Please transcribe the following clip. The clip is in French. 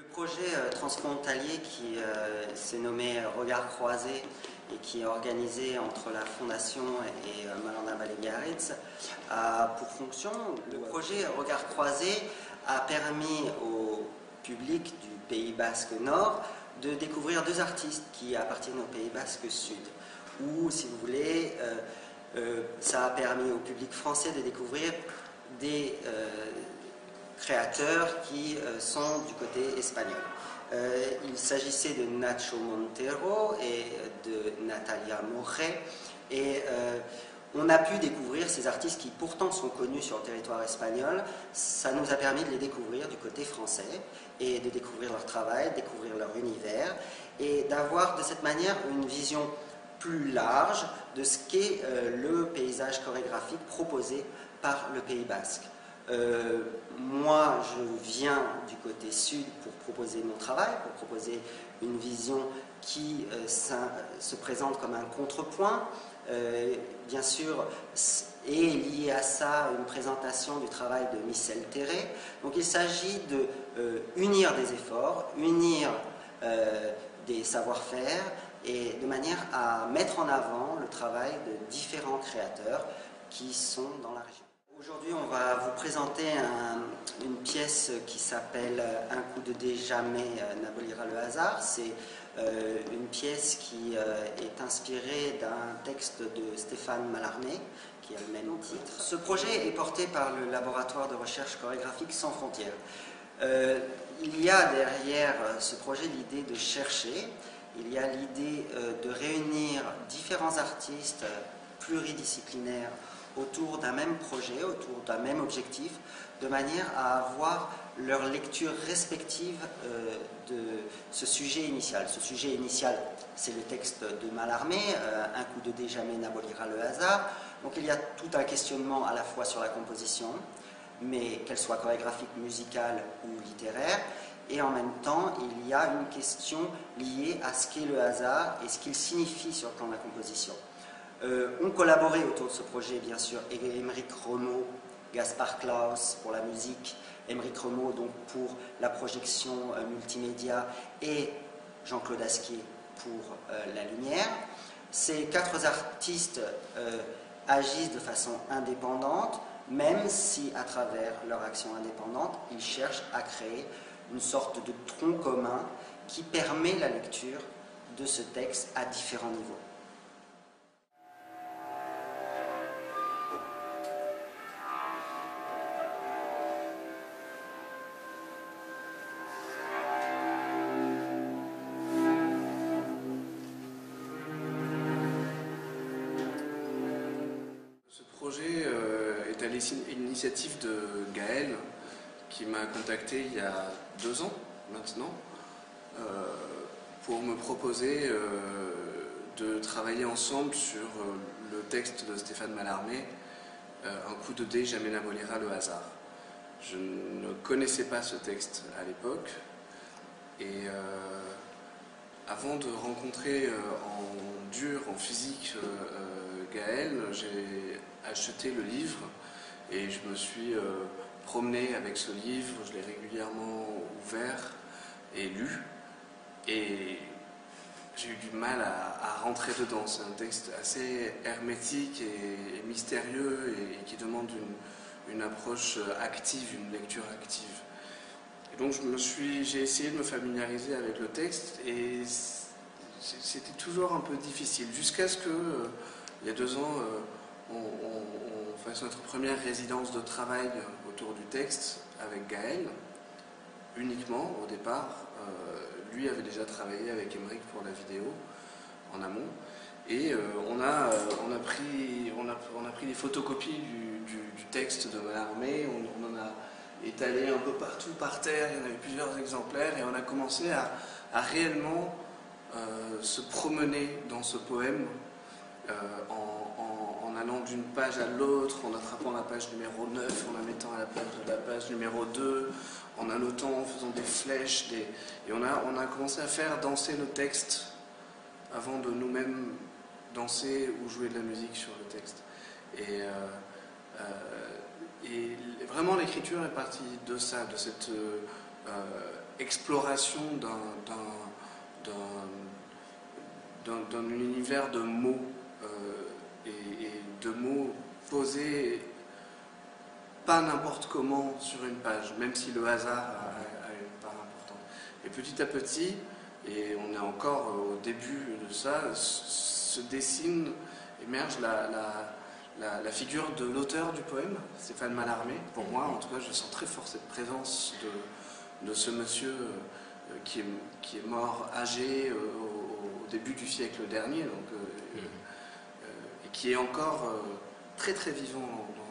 Le projet transfrontalier qui s'est nommé Regard croisé et qui est organisé entre la Fondation et Malanda Balegaritz a pour fonction, le projet Regard croisé a permis au public du Pays Basque Nord de découvrir deux artistes qui appartiennent au Pays Basque Sud. Ou, si vous voulez, ça a permis au public français de découvrir des créateurs qui sont du côté espagnol. Il s'agissait de Nacho Montero et de Natalia Morey, et on a pu découvrir ces artistes qui pourtant sont connus sur le territoire espagnol. Ça nous a permis de les découvrir du côté français et de découvrir leur travail, découvrir leur univers et d'avoir de cette manière une vision plus large de ce qu'est le paysage chorégraphique proposé par le Pays Basque. Moi, je viens du côté sud pour proposer mon travail, pour proposer une vision qui se présente comme un contrepoint. Bien sûr, est liée à ça une présentation du travail de Michel Terré. Donc il s'agit de unir des efforts, unir des savoir-faire et de manière à mettre en avant le travail de différents créateurs qui sont dans la région. Aujourd'hui, on va vous présenter une pièce qui s'appelle Un coup de dé jamais n'abolira le hasard. C'est une pièce qui est inspirée d'un texte de Stéphane Mallarmé, qui a le même titre. Ce projet est porté par le laboratoire de recherche chorégraphique Sans Frontières. Il y a derrière ce projet l'idée de chercher, il y a l'idée de réunir différents artistes pluridisciplinaires autour d'un même projet, autour d'un même objectif, de manière à avoir leur lecture respective de ce sujet initial. Ce sujet initial, c'est le texte de Mallarmé, Un coup de dé jamais n'abolira le hasard. Donc il y a tout un questionnement à la fois sur la composition, mais qu'elle soit chorégraphique, musicale ou littéraire, et en même temps il y a une question liée à ce qu'est le hasard et ce qu'il signifie sur le plan de la composition. Ont collaboré autour de ce projet, bien sûr, Émeric Renaud, Gaspard Klaus pour la musique, Émeric Renaud donc pour la projection multimédia et Jean-Claude Asquier pour la lumière. Ces quatre artistes agissent de façon indépendante, même si à travers leur action indépendante, ils cherchent à créer une sorte de tronc commun qui permet la lecture de ce texte à différents niveaux. Ce projet est à l'initiative de Gaël, qui m'a contacté il y a 2 ans maintenant, pour me proposer de travailler ensemble sur le texte de Stéphane Mallarmé, Un coup de dé jamais n'abolira le hasard. Je ne connaissais pas ce texte à l'époque, et avant de rencontrer en dur, en physique, Gaël, j'ai acheté le livre et je me suis promené avec ce livre, je l'ai régulièrement ouvert et lu, et j'ai eu du mal à rentrer dedans. C'est un texte assez hermétique et mystérieux et qui demande une approche active, une lecture active. Et donc j'ai essayé de me familiariser avec le texte et c'était toujours un peu difficile, jusqu'à ce que, il y a 2 ans, on fasse notre première résidence de travail autour du texte avec Gaël, uniquement au départ. Lui avait déjà travaillé avec Émeric pour la vidéo en amont, et on a pris des photocopies du texte de Mallarmé, on en a étalé un peu partout par terre, il y en avait plusieurs exemplaires, et on a commencé à réellement se promener dans ce poème en allant d'une page à l'autre, en attrapant la page numéro 9, en la mettant à la page numéro 2, en annotant, en faisant des flèches, et on a commencé à faire danser le texte avant de nous-mêmes danser ou jouer de la musique sur le texte. Et vraiment l'écriture est partie de ça, de cette exploration d'un univers de mots et de mots posés pas n'importe comment sur une page, même si le hasard a une part importante. Et petit à petit, et on est encore au début de ça, se dessine, émerge la figure de l'auteur du poème, Stéphane Mallarmé. Pour moi, en tout cas, je sens très fort cette présence de ce monsieur qui est mort âgé au début du siècle dernier, donc, et qui est encore très très vivant dans